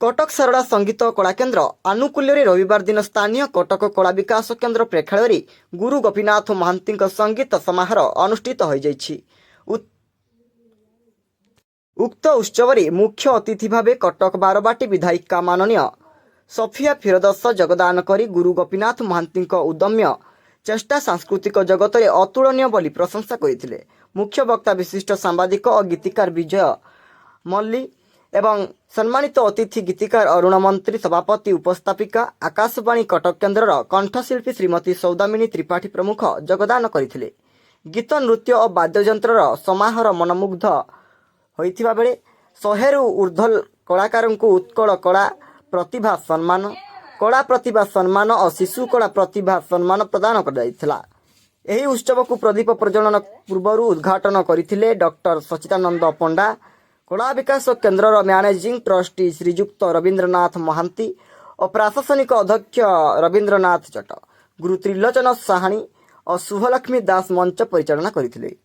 कटक सारड़ा संगीत कलाकेन्द्र आनुकूल्य रविवार दिन स्थानीय कटक कला विकास केन्द्र प्रेक्षालय गुरु गोपीनाथ महांती संगीत समारोह अनुष्ठित हो जाइछि। उक्त उत्सव मुख्य अतिथि भाव कटक बारवाटी विधायिका माननीय सफिया फिरदस जगदान करी गुरु गोपीनाथ महांती उद्यम्य चेष्टा सांस्कृतिक जगत में अतुलनीय बोली प्रशंसा करथिले। मुख्य वक्ता विशिष्ट सांबादिक और गीतिकार विजय मल्ली एवं सम्मानित अतिथि गीतिकार अरुण मंत्री सभापति उपस्थापिका आकाशवाणी कटक केन्द्र कंठशिल्पी श्रीमती सौदामिनी त्रिपाठी प्रमुख जगदान करथिले। गीत नृत्य और वाद्ययंत्र समारोह मनमुग्ध होइथिबा बेले 100 रु ऊर्ध्व कलाकार को उत्कल कला प्रतिभा सम्मान और शिशु कला प्रतिभा सम्मान प्रदान कर एही उत्सव को प्रदीप प्रज्वलन पूर्व उद्घाटन करथिले डॉक्टर सचिदानंद पंडा, कला विकास केन्द्र मैनेजिंग ट्रस्टी श्रीजुक्त रवीन्द्रनाथ महांती और प्रशासनिक अध्यक्ष रवीन्द्रनाथ जट, गुरु त्रिलोचन साहानी और शुभलक्ष्मी दास मंच परिचालना करथिले।